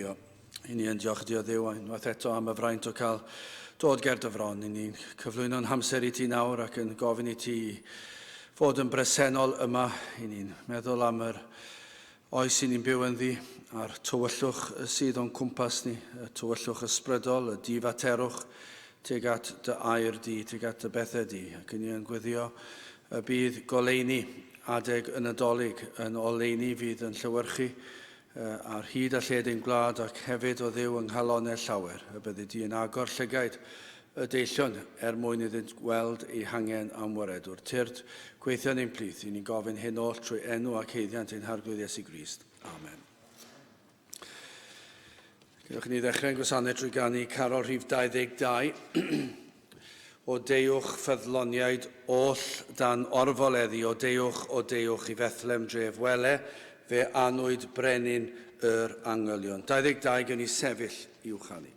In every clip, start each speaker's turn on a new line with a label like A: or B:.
A: I ni yn diolch Dio Dduw unwaith eto am y fraint o cael dod ger dy fron. I ni'n cyflwyno'n hamser I ti nawr ac yn gofyn I ti fod yn bresennol yma. I ni'n meddwl am yr oes I ni'n byw yn ddi a'r tywyllwch sydd o'n cwmpas ni, y tywyllwch ysbrydol, y difaterwch tuag at dy air di, tuag at dy bethau di. Ac i ni yn gweddio y bydd goleini adeg y Nadolig yn oleini fydd yn llywyrchu ar hyd a lled ein gwlad ac hefyd o Dduw yng nghalonnau llawer. Y byddi di yn agor llygaid y deillion mwyn iddynt gweld ei hangen am waredwr. Tyrd gweithio ni'n plith. I ni'n gofyn hyn oll trwy enw ac heiddiant ein harglwydd Iesu Grist. Amen. Gewch ni ddechrau'n gwasanaeth trwy ganu Carol rhif 22. O deuwch ffyddloniaid oll dan orfoleddi o deuwch I Fethlem dref wele, fe anwyd brenin yr angylion. 22 gen I sefyll I uwchani.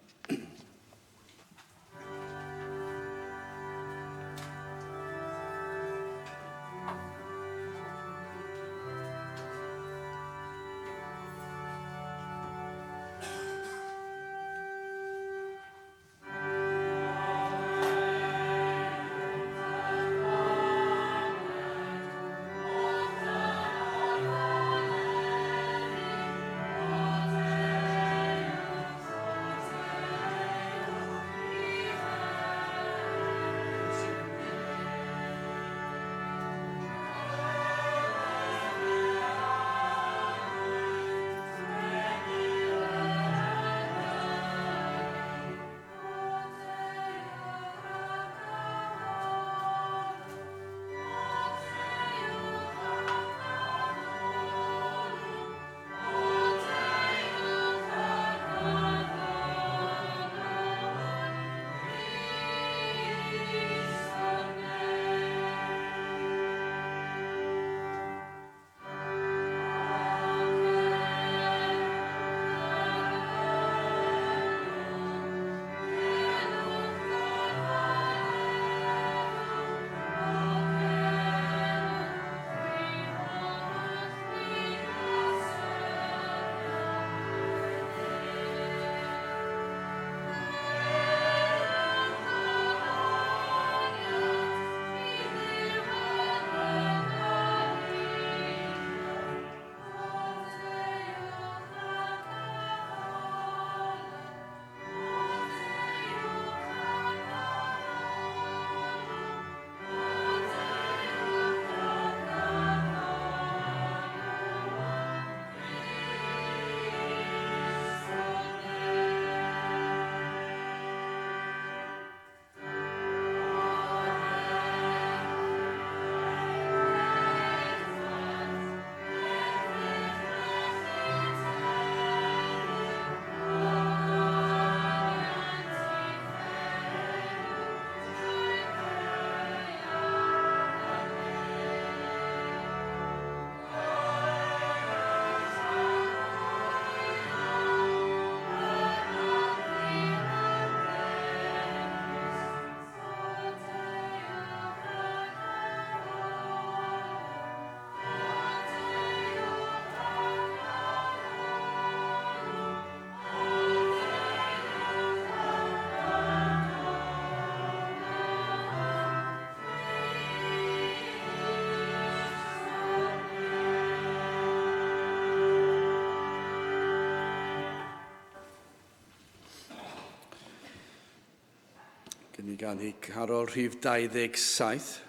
A: Ni gan I Carol rhif 27.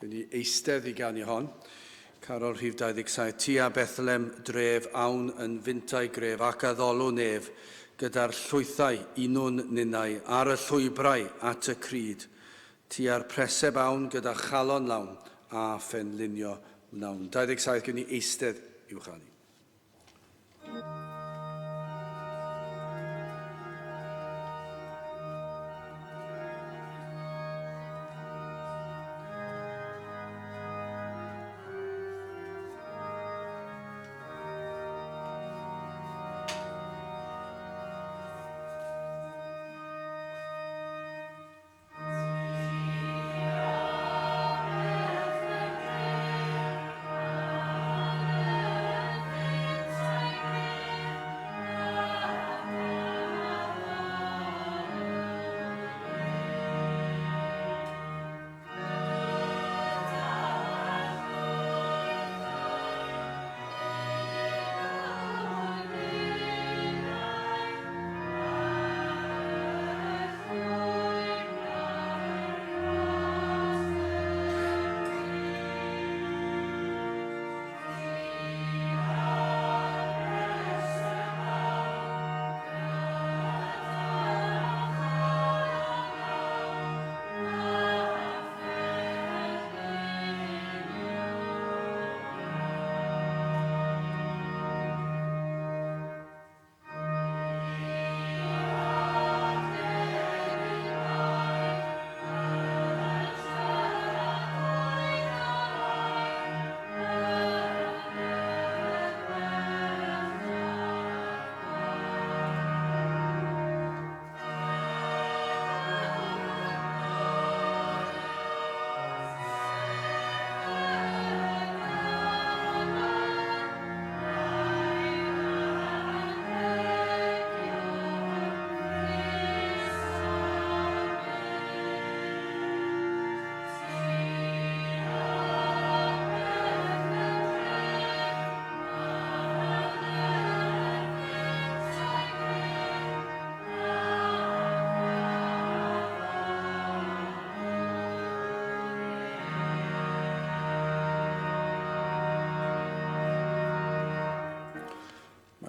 A: Gen I eistedd I gan I hon. Carol rhif 27. Tia Bethlehem dref awn yn fyntau gref ac addolw nef gyda'r llwythau unwn ninnau ar y llwybrau at y cryd. Tia'r preseb awn gyda chalon lawn a phenlinio lawn. 27 gen I eistedd uwchani.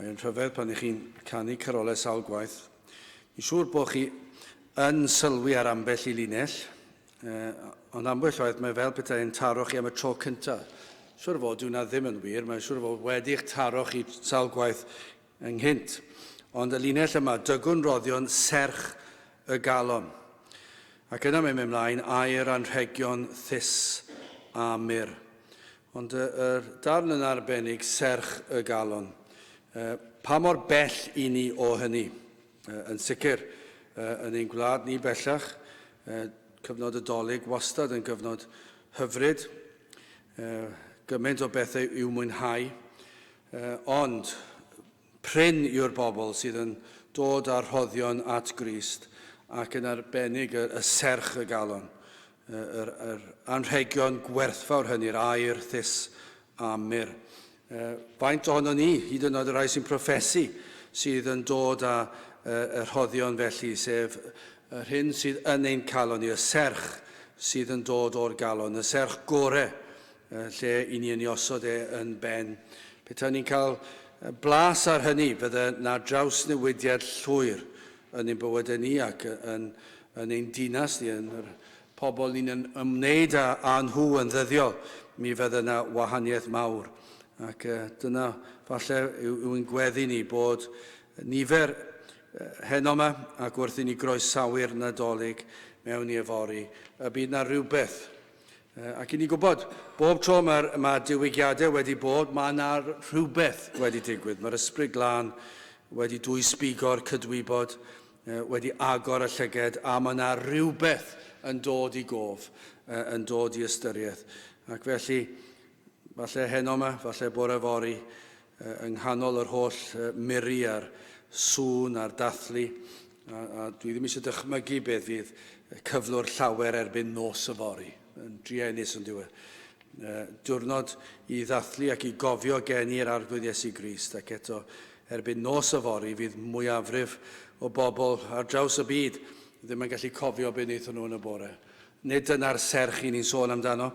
A: Mae'n rhyfedd pan ych chi'n canu carolau sawl gwaith. Mi'n siŵr bod chi yn sylwi ar ambell i linell, ond ambell oedd mae fel petai'n taro chi am y tro cyntaf. Siŵr fod hwnna ddim yn wir, mae'n siŵr fod wedi'ch taro chi sawl gwaith ynghynt. Ond y linell yma, dygwn roddion serch y galon. Ac yna mae'n mynd mlaen, air anrhegion thys a myr. Ond y darn yn arbennig, serch y galon. Pa mor bell i ni o hynny? Yn sicr, yn ein gwlad ni bellach, cyfnod Nadolig wastad yn gyfnod hyfryd, gymaint o bethau i'w mwynhau, ond pryn yw'r bobl sydd yn dod â'r rhoddion at Grist ac yn arbennig y serch y galon, yr anrhegion gwerthfawr hynny'r air, thys a myr. Faint ohono ni, hyd yn oed y rai sy'n proffesu, sydd yn dod â y rhoddion felly, sef yr hyn sydd yn ein calon ni, y serch sydd yn dod o'r galon, y serch gore, lle i ni yn ei osod yn ben. Petai ni'n cael blas ar hynny, fydde na draws newidiad llwyr yn ein bywydau ni ac yn ein dinas ni, yn yr pobl ni'n ymwneud â nhw yn ddyddiol, mi fydde yna wahaniaeth mawr. Ac dyna falle yw'n gweddi ni bod nifer heno yma ac wrth i ni groesawu'r Nadolig mewn i efori, y bydd yna rhywbeth. Ac i ni gwybod, bob tro mae diwygiadau wedi bod, mae yna rhywbeth wedi digwydd. Mae'r ysbryd glân wedi dwysbigo'r cydwybod, wedi agor y llyged, a mae yna rhywbeth yn dod i gof, yn dod i ystyriaeth. Ac felly, falle heno yma, falle bore fori, yng nghanol yr holl miri a'r sŵn a'r dathlu, a dwi ddim eisiau dychmygu beth fydd cyflwr llawer erbyn nos y fori, yn driennus yn diwedd. Diwrnod i ddathlu ac i gofio geni'r arglwydd Iesu Grist, ac eto erbyn nos y fori fydd mwyafrif o bobl ar draws y byd ddim yn gallu cofio beth wnaethon nhw yn y bore. Nid dyna'r serch i ni'n sôn amdano,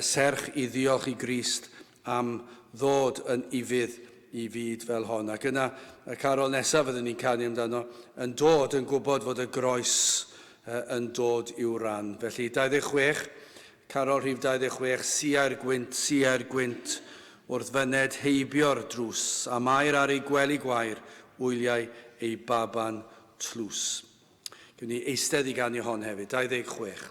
A: serch i ddiolch i Grist am ddod yn ifydd i fyd fel hon. Ac yna, y carol nesaf fyddwn ni'n canu amdano, yn dod yn gwybod fod y groes yn dod i'w ran. Felly 26, carol rhif 26, sia'r gwynt, wrth fyned heibio'r drws, a mae'r ar ei gwely gwair, wyliau ei baban tlws. Gwyn ni eistedd i ganio hon hefyd, 26.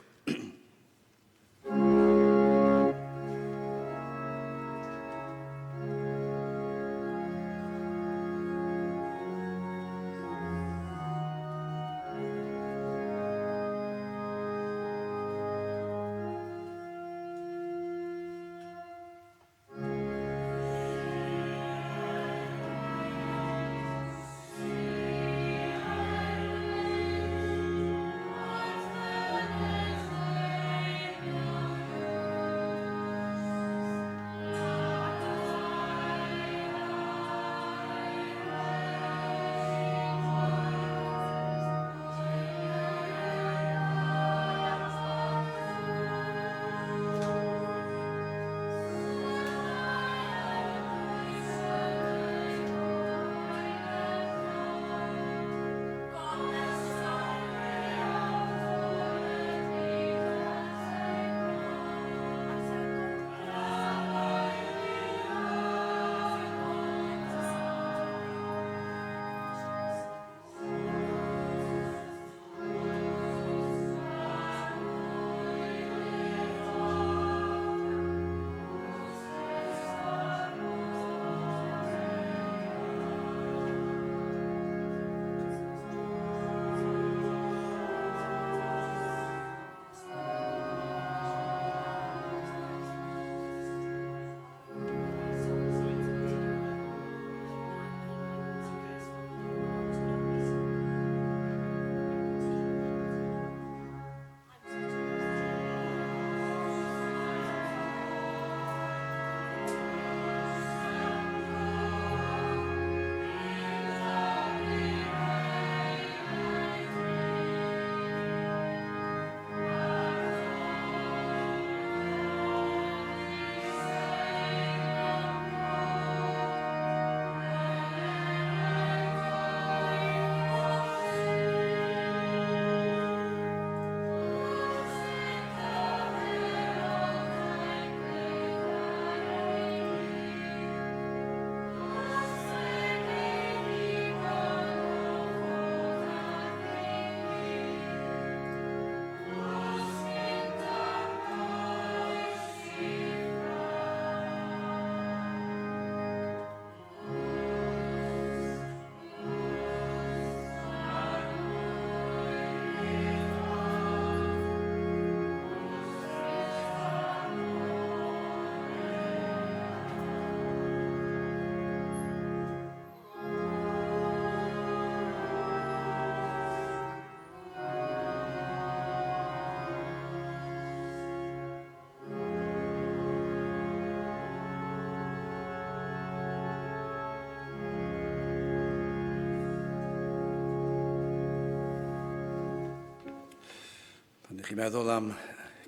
A: chi'n meddwl am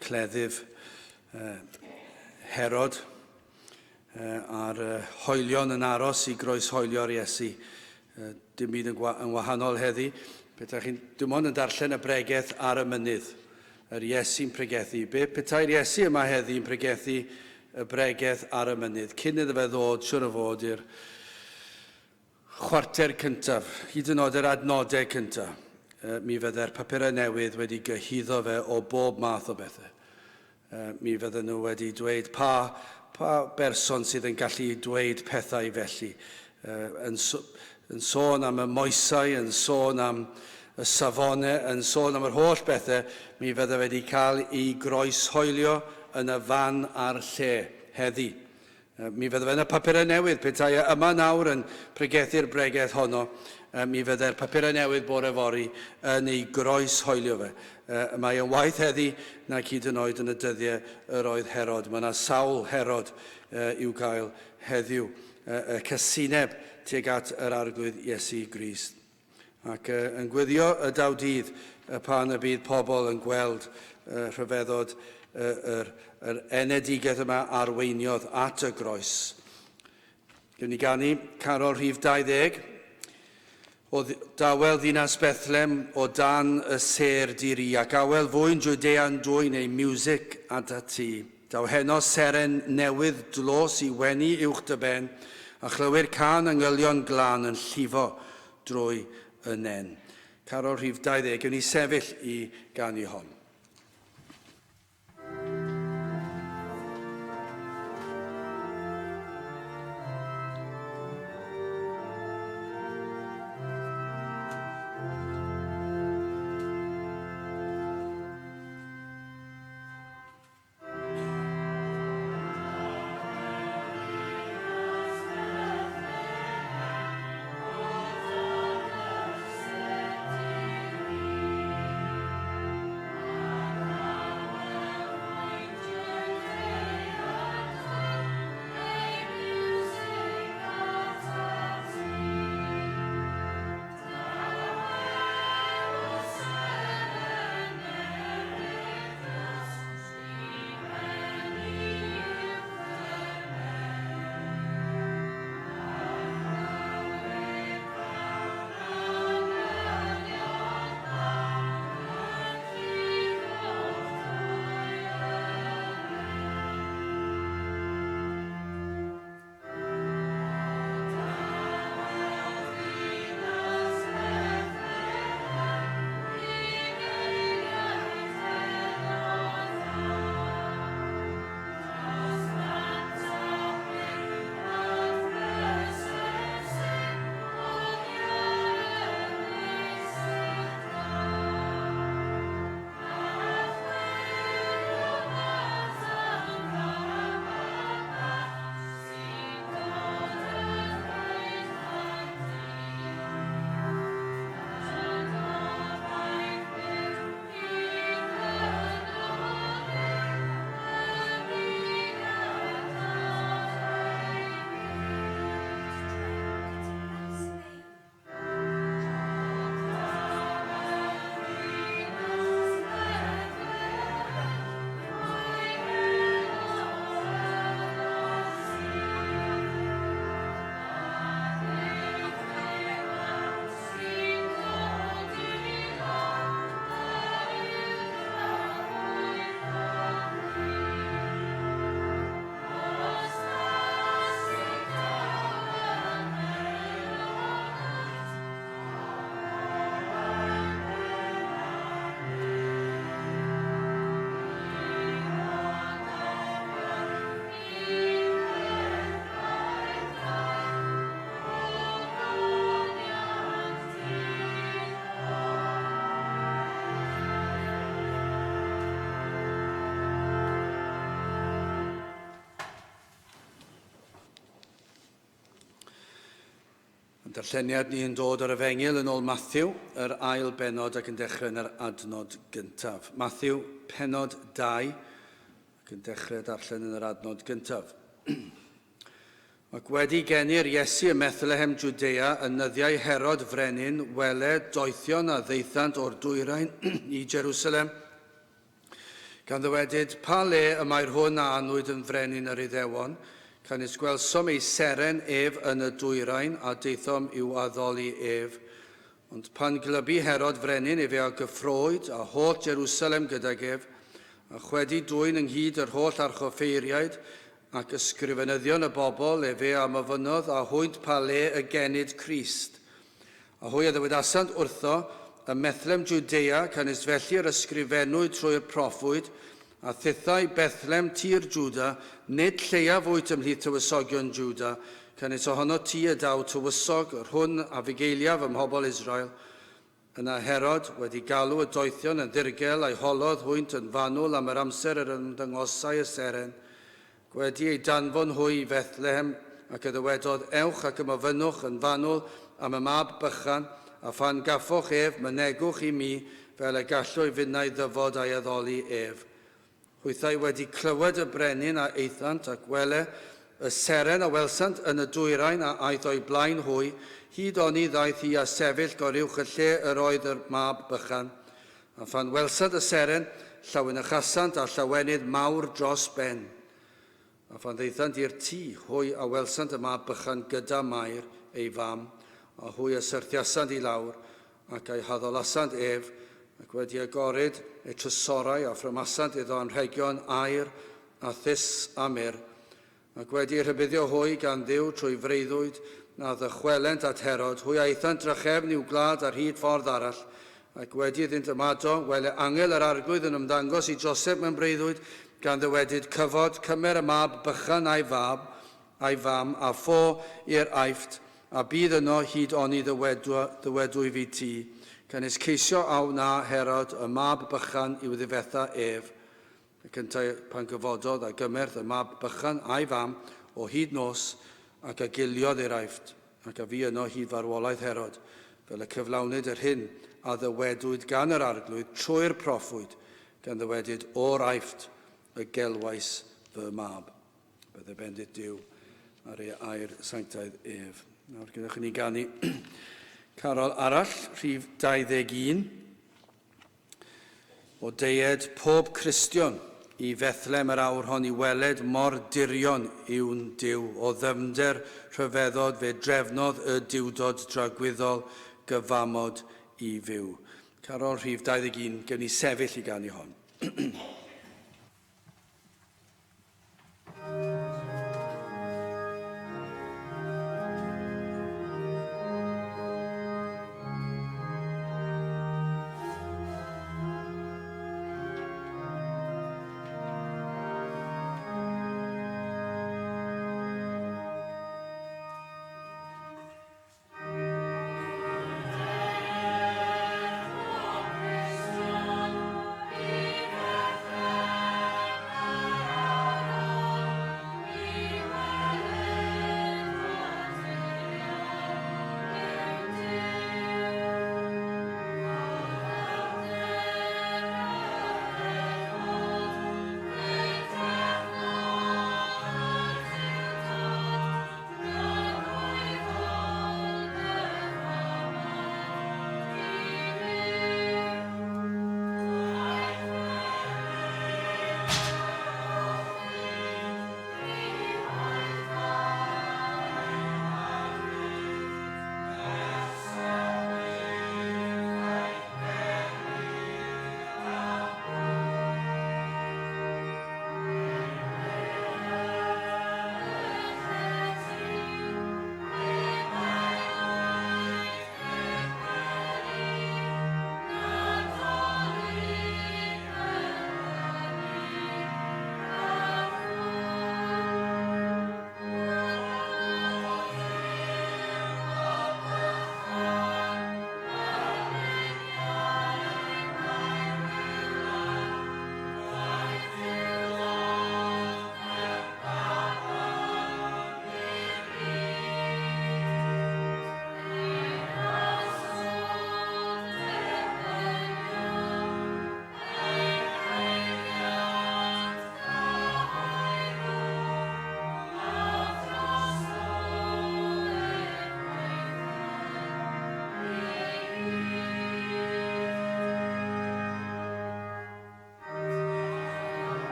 A: cleddyf Herod a'r hoelion yn aros I groeshoelio'r Iesu. Dim byd yn wahanol heddi. Dim ond yn darllen y bregaeth ar y mynydd. Yr Iesu'n pregethu. Petai'r Iesu yma heddi yn pregethu y bregaeth ar y mynydd. Cyn iddo fe ddod, siwr o fod, i'r chwarter cyntaf, hyd yn oed yr adnodau cyntaf, mi fydde'r papurau newydd wedi gyhyddo fe o bob math o bethau. Mi fydden nhw wedi dweud pa berson sydd yn gallu dweud pethau felly. Yn sôn am y moesau, yn sôn am y safonau, yn sôn am yr holl bethau, mi fydde wedi cael ei groeshoelio yn y fan a'r lle heddi. Mi fydde fe'n y papurau newydd, petai yma nawr yn pregethu'r bregaeth honno, mi fydde'r papurau newydd bore fori yn ei groeshoelio fe. Mae yn waith heddi nac hyd yn oed yn y dyddiau yr oedd Herod. Mae yna sawl Herod i'w gael heddiw. Y cysineb tuag at yr arglwydd Iesu Grist. Ac yn gwyddio y dawdydd pan y bydd pobl yn gweld rhyfeddod yr enedigaeth yma arweiniodd at y groes. Gwni ganu Carol rhif 20, o dawel ddinas Bethlem o dan y ser diri, ac awel fwy'n Judea'n dwy neu music at y ti. Daw heno seren newydd dlos I wenu uwch dy ben, a chlywir can yngylion glan yn llifo drwy y nen. Carol rhif 20, gwni sefyll I ganu hon. Darlleniad ni'n dod o'r Efengil yn ôl Matthew, yr ail benod ac yn dechrau yn yr adnod gyntaf. Matthew, penod 2, ac yn dechrau darllen yn yr adnod gyntaf. Ac wedi genir Iesu ym Methlehem Judea yn nyddiau Herod Frenin, weled doethion a ddeithant o'r dwyrain I Jerusalem, Gan ddywedyd, pa le y mae'r hwn a anwyd yn frenin yr Iddewon, can is gwelsom ei seren ef yn y dwyrain a deithom i'w addoli ef. Ond pan glybu Herod frenin ef a gyffrwyd a holl Jerusalem gydag ef, a chwedi dwyn ynghyd yr holl archoffeiriaid ac ysgrifenyddion y bobl ef am ofynodd a hwynt pa le y genid Crist. A hwy a ddywedasant wrtho, y methlem Judea can is felly'r ysgrifennwyd trwy'r proffwyd, a thithau Bethlem tir Juda, nid lleiaf wyt ymhlith tywysogion Juda, can is ohono ti y daw tywysog, yr hwn a fugeiliaf ym mhobol Israel. Yna Herod wedi galw y doethion yn ddirgel a'i holodd hwynt yn fanwl am yr amser yr ymddangosau y seren. Wedi ei danfon hwy i Bethlehem ac y ddywedodd, ewch ac ymofynnwch yn fanwl am y mab bychan, a phan gaffoch ef, mynegwch i mi fel y gallwy fynnau ddyfod a'i addoli ef. Hwythau wedi clywed y brenin a eithant ac wele y seren a welsant yn y dwyrain a aeth o'i blaen hwy, hyd oni ddaeth hi a sefyll goriwch y lle yr oedd y mab bychan. A phan welsant y seren, llawyn ychasant a llawenydd mawr dros ben. A phan ddeithant i'r tŷ, hwy a welsant y mab bychan gyda Mair, ei fam, a hwy a syrthiasant i lawr, ac ei haddolasant ef, ac wedi agored eu trysorau a phrymasant iddo anrhegion air a thys amur, ac wedi rhybuddio hwy gan ddiw trwy freuddwyd na ddychwelent at Herod, hwy a eithant drachefn i'w glad ar hyd ffordd arall, ac wedi iddynt ymado, wele angel yr arglwydd yn ymddangos i Joseph mewn breuddwyd, gan ddywedyd cyfod cymer y mab bychan a'i fam a ffo i'r aifft, a bydd yno hyd oni ddywedwy fi ti. Can is ceisio aw na Herod y mab bychan i'w ddifetha ef. Y cyntaf pan gyfododd a gymerth y mab bychan a'i fam o hyd nos ac a giliodd i'r aifft, ac a fi yno hyd farwolaeth Herod, fel y cyflawnyd yr hyn a ddywedwyd gan yr arglwydd trwy'r proffwyd, gan ddywedyd o'r aifft y gelwais fy mab. Bydde bendit Duw ar ei air sanctaidd ef. Nawr gyda chi ni ganu carol arall, rhif 21, o deied pob Cristion i Bethlem yr awr hon i weled mor dirion yw'n Duw, o ddyfnder rhyfeddod fe drefnodd y diwdod dragwyddol gyfamod i fyw. Carol rhif 21, gewn ni sefyll i ganu hon.
B: Christian,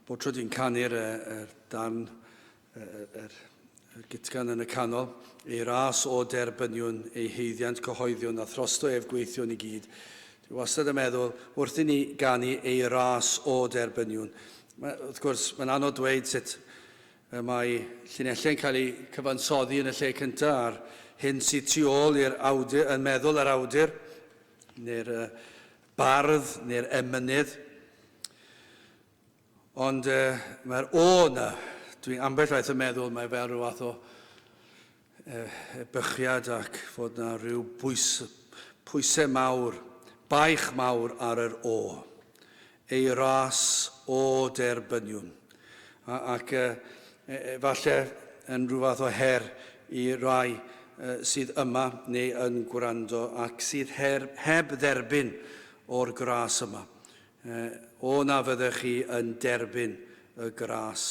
A: bod tro di'n canu'r darn yr gitgan yn y canol, ei ras o derbyniwn, ei heiddiant cyhoeddiwn a throsto ef gweithiwn i gyd. Dwi wastad yn meddwl, wrth i ni ganu ei ras o derbyniwn. Wrth gwrs, mae'n anodd dweud sut mae llinellau yn cael ei cyfansoddi yn y lle cyntaf ar hyn sydd tu ôl i'r awdur, yn meddwl yr awdur, neu'r bardd, neu'r emynydd. Ond mae'r o yna, dwi'n ambell waith yn meddwl, mae fel rhyw fath o bychiad ac fod yna rhyw pwysau mawr, baich mawr ar yr o. Ei ras o derbyniwn. Ac falle yn rhyw fath o her i rai sydd yma neu yn gwrando ac sydd heb dderbyn o'r gras yma. O na fyddech chi yn derbyn y gras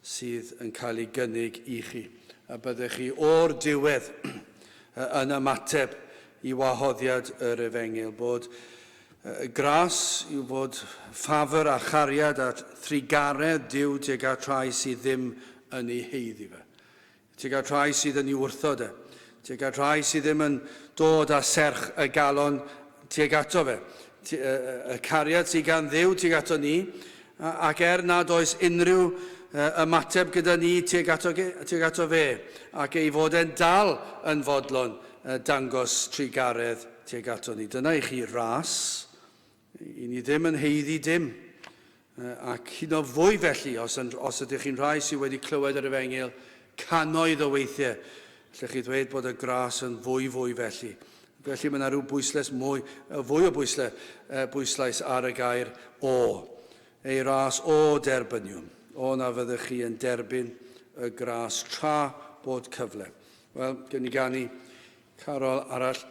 A: sydd yn cael ei gynnig i chi. A byddech chi o'r diwedd yn ymateb i wahoddiad yr Efengyl, bod gras yw bod ffafr a chariad a thrigaredd Duw tuag at rai sydd ddim yn ei heiddi fe. Tuag at rai sydd yn ei wrthod e. Tuag at rai sydd ddim yn dod â serch y galon tuag ato fe. Y cariad sydd gan Dduw tuag ato ni, ac nad oes unrhyw ymateb gyda ni tuag ato fe, ac ei fod e'n dal yn fodlon dangos trigaredd tuag ato ni. Dyna i chi ras, i ni ddim yn heiddi dim, ac hyd o fwy felly, os ydych chi'n rhai sydd wedi clywed yr Efengyl, cannoedd o weithiau, lle chi ddweud bod y gras yn fwy felly. Felly mae yna rhyw fwy o bwyslais ar y gair o. Ei ras o derbyniwn. O na fyddech chi yn derbyn y gras tra bod cyfle. Wel, gen i ganu Carol arall,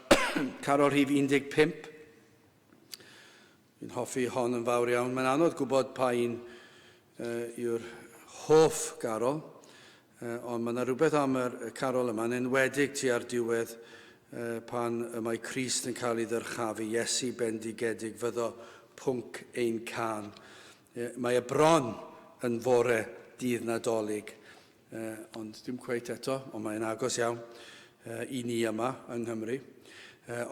A: Carol rhif 15. Fi'n hoffi hon yn fawr iawn. Mae'n anodd gwybod pa un yw'r hoff Carol, ond mae yna rhywbeth am y Carol yma, yn enwedig tua'r diwedd pan mae Crist yn cael ei ddyrchafu, Iesu bendigedig fyddo pwnc ein can. Mae y bron yn fore dydd Nadolig, ond dim cweit eto, ond mae'n agos iawn i ni yma yng Nghymru.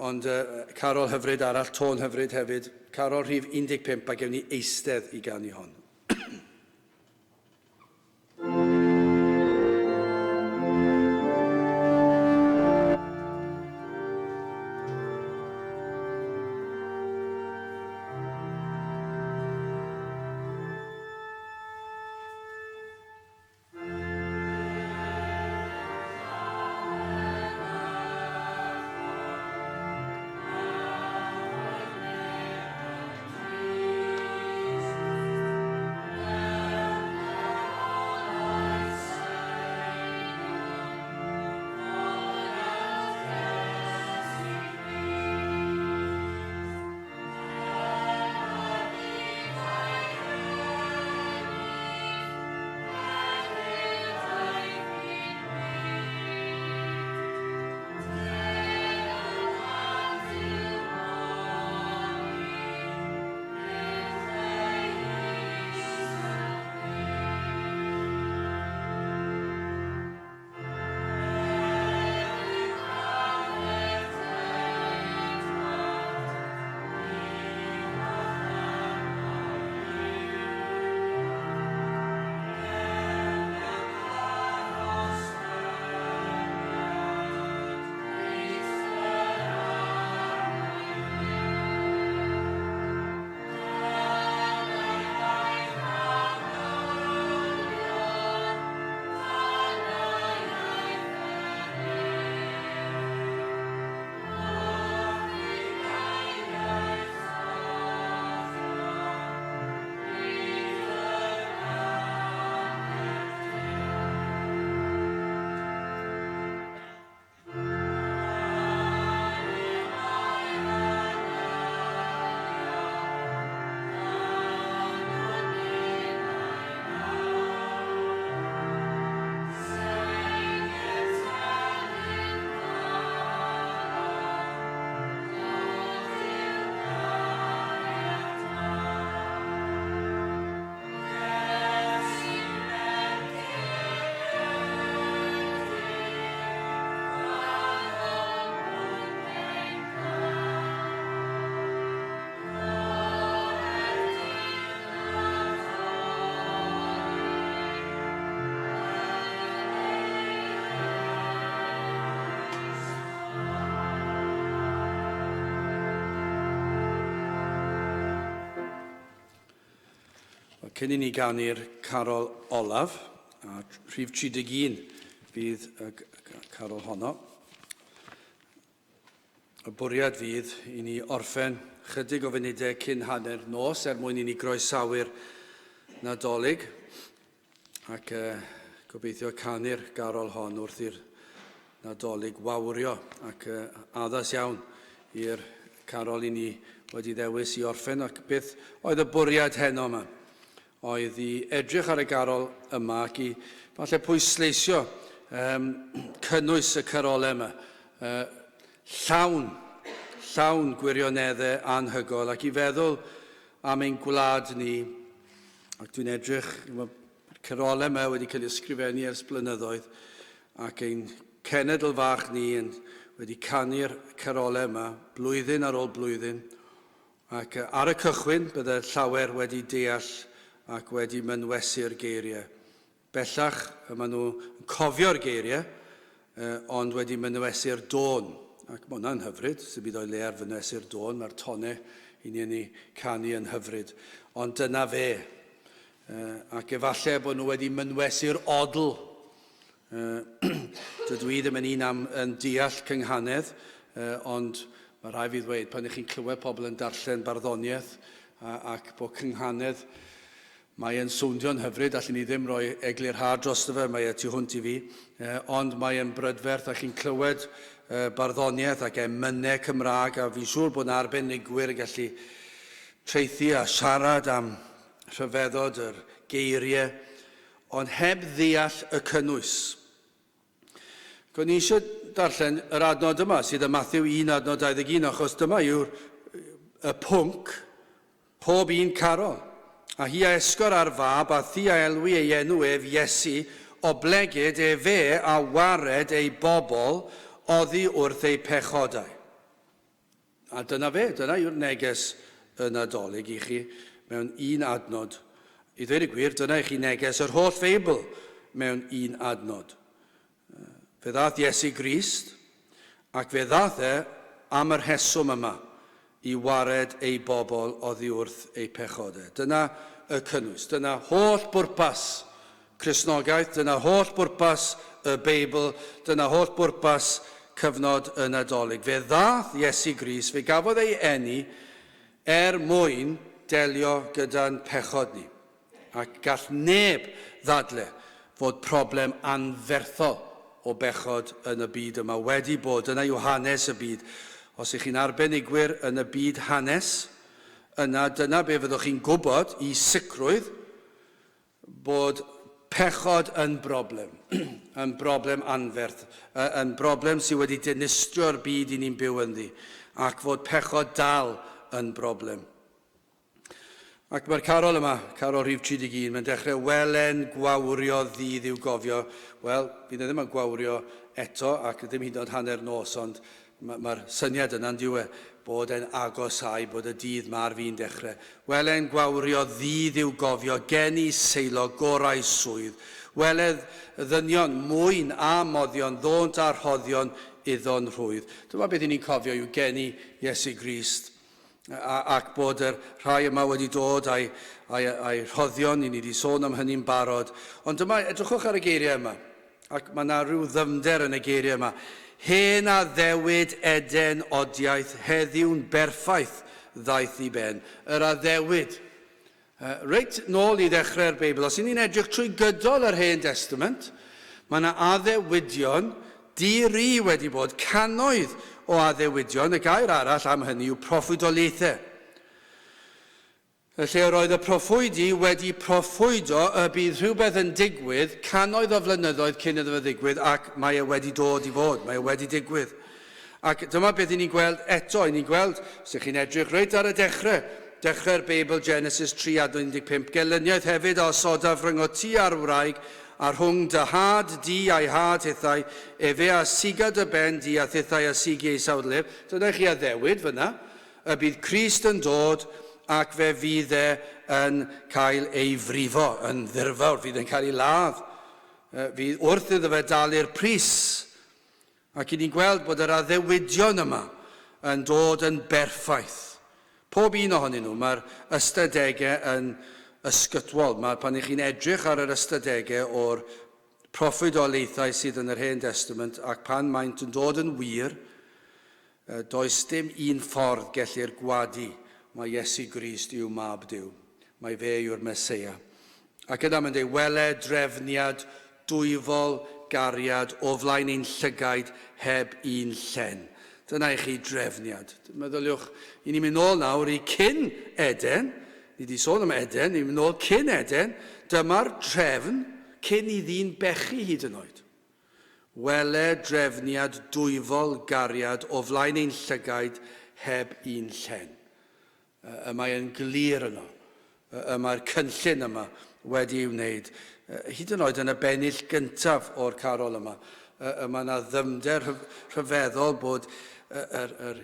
A: Ond Carol hyfryd arall, tôn hyfryd hefyd, Carol rhif 15, a gewn ni eistedd i ganu hon. cyn I ni ganu'r carol olaf, a rhif 31 fydd y carol honno. Y bwriad fydd I ni orffen chydig o funudau cyn hanner nos mwyn I ni groesawr Nadolig ac gobeithio canu'r garol hon wrth i'r Nadolig wawrio ac addas iawn i'r carol I ni wedi ddewis I orffen ac beth oedd y bwriad heno yma. Oedd I edrych ar y garol yma ac I falle pwysleisio cynnwys y carolau yma. Llawn gwirioneddau anhygol ac I feddwl am ein gwlad ni ac dwi'n edrych mae'r carolau yma wedi cael ei ysgrifennu ers blynyddoedd ac ein cenedl fach ni wedi canu'r carolau yma blwyddyn ar ôl blwyddyn ac ar y cychwyn bydde llawer wedi deall ac wedi mynwesu'r geiriau. Bellach maen nhw'n cofio'r geiriau ond wedi mynwesu'r dôn. Ac mae hwnna'n hyfryd, sy'n bydd o'i le ar fynwesu'r dôn, mae'r tonau I ni canu yn hyfryd. Ond dyna fe. Ac efallai bod nhw wedi mynwesu'r odl. Dydw I ddim yn un am yn deall cynghanedd, ond mae rhai fi ddweud pan chi'n clywed pobl yn darllen barddoniaeth ac bod cynghanedd mae'n swndio'n hyfryd, allan ni ddim rhoi eglurhad drosto fe, mae tu hwnt I fi, ond mae'n brydferth a chi'n clywed barddoniaeth ac emynau Cymraeg a fi'n siŵr bod arbenigwyr yn gallu treithi a siarad am rhyfeddod yr geiriau, ond heb ddeall y cynnwys. Gwni eisiau darllen yr adnod yma sydd y Mathew 1 adnod 21 achos dyma yw'r y pwnc pob un carol. A hi a esgor ar fab a thi a elwi ei enw ef Iesu o blegyd fe a wared ei bobl oddi wrth ei pechodau. A dyna fe, dyna yw'r neges y Nadolig I chi mewn un adnod. I ddweud y gwir, dyna I chi neges yr holl Feibl mewn un adnod. Fe ddath Iesu Grist ac fe ddath am yr rheswm yma I wared ei bobl oddi wrth ei pechodau. Dyna y cynnwys, dyna holl bwrpas Cristnogaeth, dyna holl bwrpas y Beibl, dyna holl bwrpas cyfnod y Nadolig. Fe ddath Iesu Grist, fe gafodd ei eni mwyn delio gyda'n pechod ni. Ac gall neb ddadle fod problem anferthol o bechod yn y byd yma wedi bod. Dyna yw hanes y byd. Os ych chi'n arbenigwyr yn y byd hanes, dyna be fyddwch chi'n gwybod I sicrwydd bod pechod yn broblem, yn broblem anferth, yn broblem sydd wedi dinistio'r byd I ni'n byw ynddi, ac fod pechod dal yn broblem. Ac mae'r carol yma, carol rhif 31, mae'n dechrau welen gwawrio ddydd i'w gofio. Wel, bydd ddim yn gwawrio eto, ac ddim hyd yn oed hanner nos, ond mae'r syniad yna'n diwe bod e'n agosau bod y dydd ma'r fi'n dechrau. Welen gwawrio ddydd i'w gofio, geni seilo gorau swydd. Weledd ddynion, mwyn a moddion, ddont a rhoddion iddo'n rhwydd. Dyma beth I ni'n cofio yw geni Iesu Grist. Ac bod yr rhai yma wedi dod a'i rhoddion, I ni wedi sôn am hynny'n barod. Ond dyma, edrychwch ar y geiriau yma, ac mae yna rhyw ddyfnder yn y geiriau yma. Hen a ddewid eden odiaeth, heddiw'n berffaith ddaeth I ben. Yr addewid. Reit nôl I ddechrau'r Beibl, os ni'n edrych trwy gydol yr Hen Testament, mae yna addewidion di-ri wedi bod, cannoedd o addewidion, y gair arall am hynny yw proffwydolaethau. Lle roedd y proffwydi wedi proffwydo y bydd rhywbeth yn digwydd cannoedd o flynyddoedd cyn iddo fe ddigwydd ac mae wedi dod I fod, mae wedi digwydd. Ac dyma beth I ni'n gweld eto, I ni'n gweld, os chi'n edrych reit ar y dechrau'r Beibl Genesis 3:15, gelyniaeth hefyd o sodaf rhwng o ti a'r wraig a rhwng dy had di a'i had hithau, efe a sigad y ben di a thithau a sigi ei sawdlef. Dyna chi addewid fyna, y bydd Crist yn dod ac fe fydd yn cael ei frifo, yn ddirfawr, fydd yn cael ei ladd. Fydd wrth iddo fe dalu'r pris. Ac I ni'n gweld bod yr addewidion yma yn dod yn berffaith. Pob un ohonyn nhw, mae'r ystadegau ysgytwol. Pan I chi'n edrych ar yr ystadegau o'r proffwydolaethau sydd yn yr Hen Testament ac pan maent yn dod yn wir, does dim un ffordd gellir gwadu mae Iesu Grist yw mab Duw. Mae fe yw'r Meseia. Ac yna mae'n dweud, wele drefniad, dwyfol, gariad, o flaen ein llygaid heb un llen. Dyna I chi drefniad. Meddyliwch, I ni'n mynd nôl nawr I cyn Eden, ni wedi sôn am Eden, ni'n mynd nôl cyn Eden, dyma'r drefn cyn I ddyn bechu hyd yn oed. Wele drefniad, dwyfol, gariad, o flaen ein llygaid heb un llen. Mae'n glir yno. Mae'r cynllun yma wedi i'w wneud. Hyd yn oed yn y bennill gyntaf o'r carol yma. Mae yna ddyfnder rhyfeddol bod yr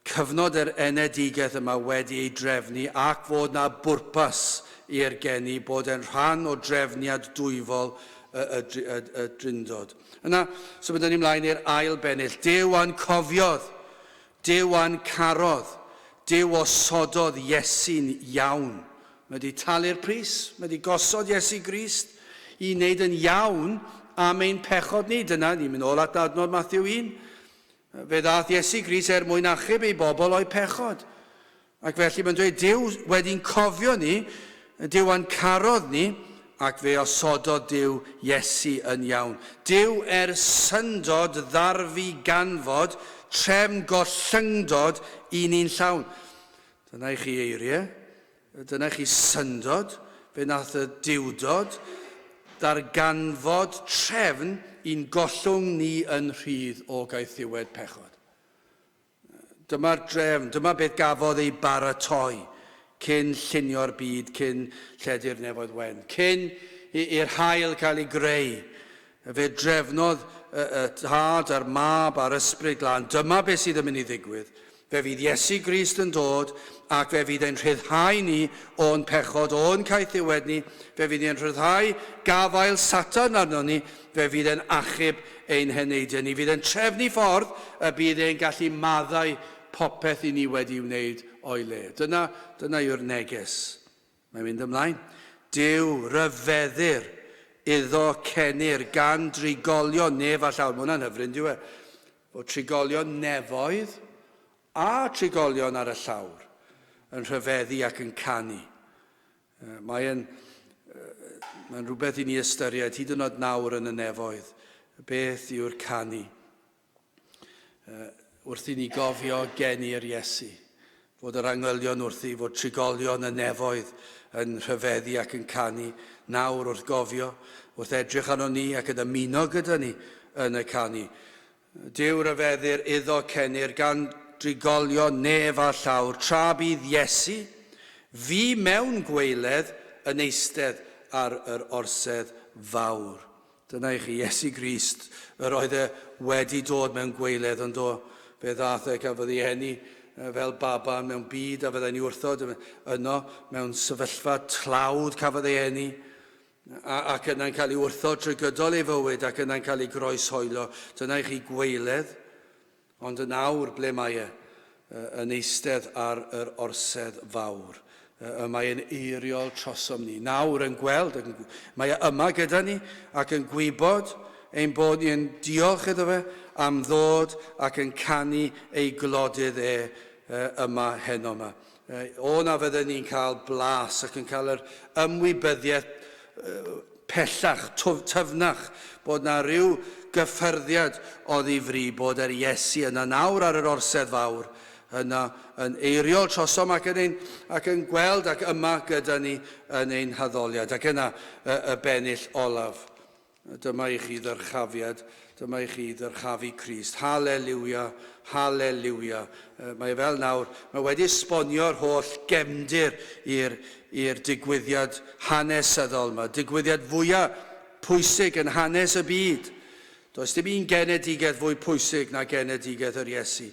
A: cyfnod yr enedigaeth yma wedi ei drefnu ac fod yna bwrpas i'r geni bod yn rhan o drefniad dwyfol y drindod. Yna, so byddwn ni ymlaen i'r ail bennill. Duw a'n cofiodd, Duw a'n carodd, Duw osododd Iesu'n iawn. Mae wedi talu'r pris, mae wedi gosod Iesu Grist I wneud yn iawn am ein pechod ni. Dyna, ni'n mynd ôl at adnod Matthew 1. Fe ddath Iesu Grist mwyn achub ei bobl o'i pechod. Ac felly mae'n dweud, Duw wedi'n cofio ni, Duw a'n carodd ni, ac fe osododd Duw Iesu yn iawn. Duw syndod ddarfu ganfod, trefn gollyngdod I ni'n llawn. Dyna I chi eiriau. Dyna chi syndod, fe nath y diwdod, darganfod trefn i'n gollwng ni yn rhydd o gaethiwed pechod. Dyma'r drefn, dyma beth gafodd ei baratoi cyn llunio'r byd, cyn lledu'r nefoedd wen, cyn i'r hael cael ei greu. Fe drefnodd y tad a'r mab a'r ysbryd glân. Dyma beth sydd yn mynd I ddigwydd. Fe fydd Iesu Grist yn dod ac fe fydd e'n rhyddhau ni o'n pechod, o'n caethiwed ni. Fe fydd e'n rhyddhau gafael Satan arno ni. Fe fydd e'n achub ein heneidiau ni. Fydd e'n trefnu ffordd y bydd e'n gallu maddau popeth I ni wedi wneud o'i le. Dyna yw'r neges. Mae'n mynd ymlaen. Duw ryfeddir iddo cenir gan drigolion nef a llawn. Mae hwnna'n hyfryd, dyw e? O trigolion nefoedd a trigolion ar y llawr yn rhyfeddu ac yn canu. Mae'n rhywbeth I ni ystyried hyd yn oed nawr yn y nefoedd. Beth yw'r canu? Wrth I ni gofio geni'r Iesu. Fod yr angylion wrth I fod trigolion y nefoedd yn rhyfeddu ac yn canu. Nawr wrth gofio, wrth edrych arno ni ac yn ymuno gyda ni yn y canu. Duw ryfeddir iddo cenir gan drigolion nef a llawr, tra bydd Iesu, fi mewn gweiledd yn eistedd ar yr orsedd fawr. Dyna I chi, Iesu Grist, yr oedd wedi dod mewn gweiledd, ond o fe ddath cafodd ei eni fel baba mewn byd a fyddai'n wrthod yno, mewn sefyllfa tlawd cafodd ei eni, ac yna'n cael ei wrthod trwy gydol ei fywyd ac yna'n cael ei groeshoelio. Dyna I chi gweiledd, ond yn awr ble mae yn eistedd ar yr orsedd fawr. Mae'n eiriol trosom ni. Nawr yn gweld, mae yma gyda ni ac yn gwybod ein bod ni'n diolch iddo fe am ddod ac yn canu ei glodydd yma heno yma. O na fydden ni'n cael blas ac yn cael yr ymwybyddiaeth pellach, tyfnach, bod na ryw gyffyrddiad o ddifri bod yr Iesu yna nawr ar yr orsedd fawr, yna yn eiriol trosom ac yn gweld ac yma gyda ni yn ein haddoliad. Ac yna y bennill olaf. Dyma I chi ddyrchafiad, dyma I chi ddyrchafu Crist. Halleluia, halleluia. Mae fel nawr, mae wedi esbonio'r holl gefndir i'r digwyddiad hanesyddol yma. Digwyddiad fwyaf pwysig yn hanes y byd. Does dim un genedigaeth fwy pwysig na genedigaeth yr Iesu.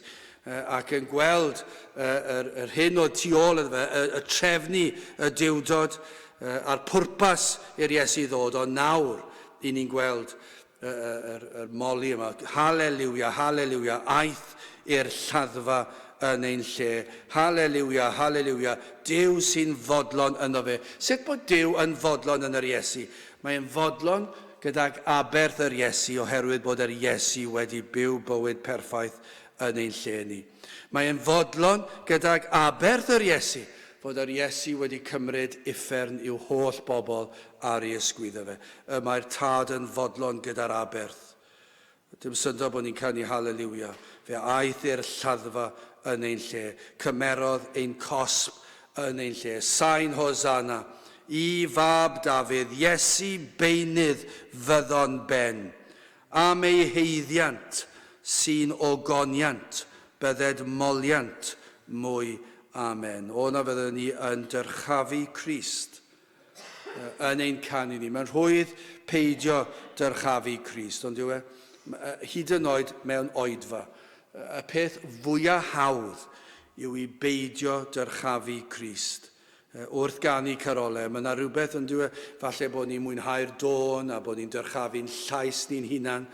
A: Ac yn gweld yr hyn o tu ôl iddo fe, y trefnu y diwdod a'r pwrpas i'r Iesu ddod, ond nawr I ni'n gweld yr moli yma. Halleluia, halleluia, aeth i'r lladdfa yn ein lle. Halleluia, halleluia. Dyw sy'n fodlon yno fe. Sut bod Dyw yn fodlon yn yr Iesu? Mae'n fodlon gydag aberth yr Iesu oherwydd bod yr Iesu wedi byw bywyd perffaith yn ein lle ni. Mae'n fodlon gydag aberth yr Iesu bod yr Iesu wedi cymryd uffern i'w holl bobl ar ei ysgwyddo fe. Mae'r tad yn fodlon gyda'r aberth. Dim syndod bod ni'n canu halleluia. Fe aeth i'r lladdfa yn ein lle. Cymerodd ein cosb yn ein lle. Sain Hosanna i fab Dafydd, Iesu beinydd fyddon ben. Am ei heiddiant sy'n ogoniant, bydded moliant mwy. Amen. O'na fyddwn ni yn dyrchafu Crist yn ein canu ni. Mae'n rhwydd peidio dyrchafu Crist, ond yw e, hyd yn oed mewn oedfa. Y peth fwyaf hawdd yw i beidio dyrchafu Crist. Wrth ganu carolau, mae yna rhywbeth yn dweud, falle bod ni'n mwynhau'r dôn a bod ni'n dyrchafu'n llais ni'n hunan,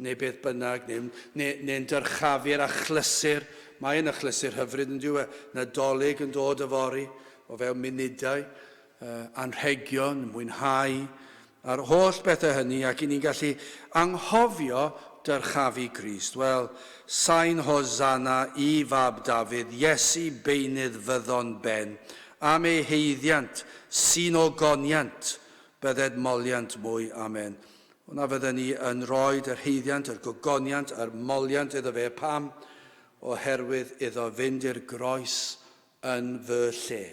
A: neu beth bynnag, neu'n dyrchafu'r achlysur. Mae'n achlysur hyfryd yn dweud, Nadolig yn dod y fori o fewn munudau, anrhegion, mwynhau, a'r holl bethau hynny, ac i ni'n gallu anghofio dyrchafu Crist. Wel, sain Hosanna i fab Dafydd, Iesu beinydd fyddon ben, am ei heiddiant, sy'n ogoniant, bydded moliant mwy. Amen. Hwna fydden ni yn roed yr heiddiant, yr gogoniant, yr moliant iddo fe. Pam? Oherwydd iddo fynd i'r groes yn fy lle.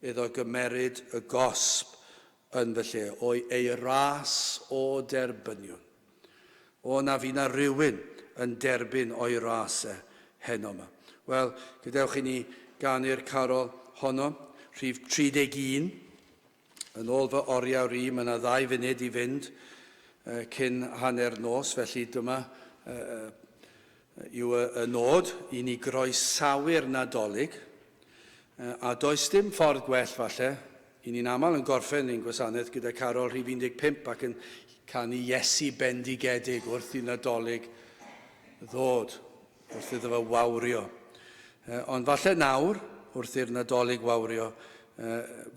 A: Iddo gymeryd y gosb yn fy lle. O'i ei ras o derbynion. O na fi na rhywun yn derbyn o'i rasau heno yma. Wel, gadewch i ni ganu'r carol honno, rhif 31, yn ôl fy oriawr i, mae yna 2 funud i fynd cyn hanner nos, felly dyma yw y nod i ni groesawu'r Nadolig, a does dim ffordd gwell falle, i ni'n aml yn gorffen ein gwasanaeth gyda carol rhif 15 ac yn canu Iesu bendigedig wrth i Nadolig ddod, wrth iddo fe wawrio. Ond falle nawr, wrth i'r Nadolig wawrio,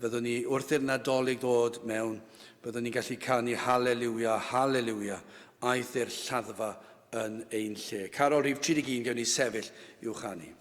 A: byddwn ni, wrth i'r Nadolig ddod mewn, byddwn ni'n gallu canu halleluia, halleluia, aeth i'r lladdfa yn ein lle. Carol rhif 31 gewn ni sefyll i'w chanu.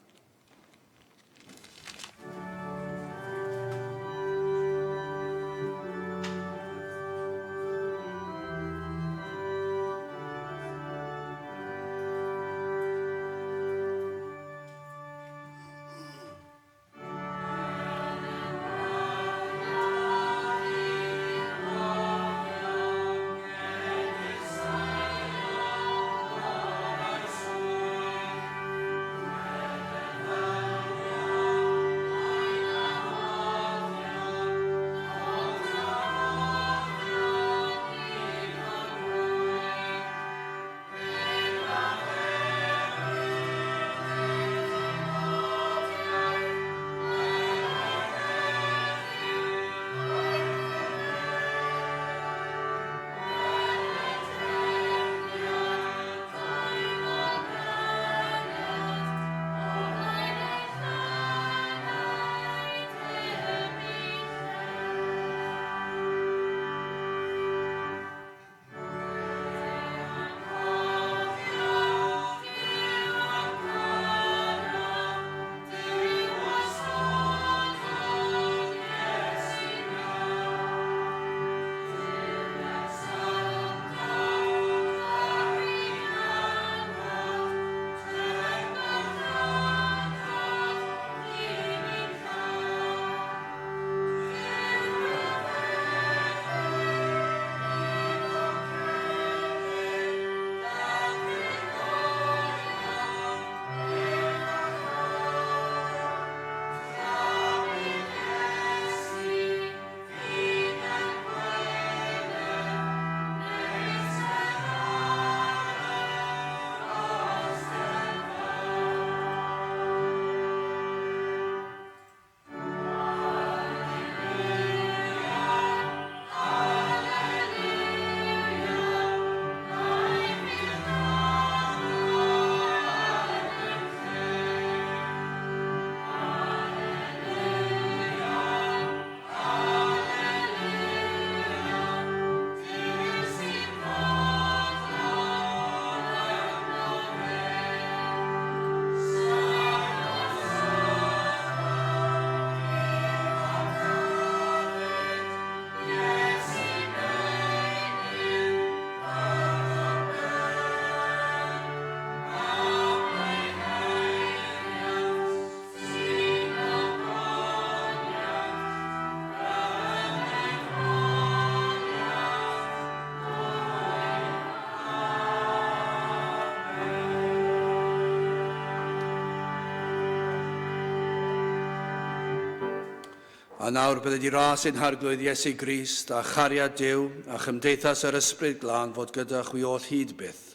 A: A nawr bydde di ras ein harglwydd Iesu Grist a chariad Duw a chymdeithas yr ysbryd glân fod gyda chwi oll hyd byth.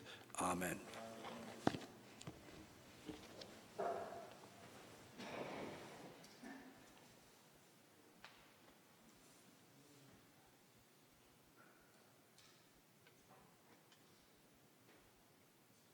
A: Amen.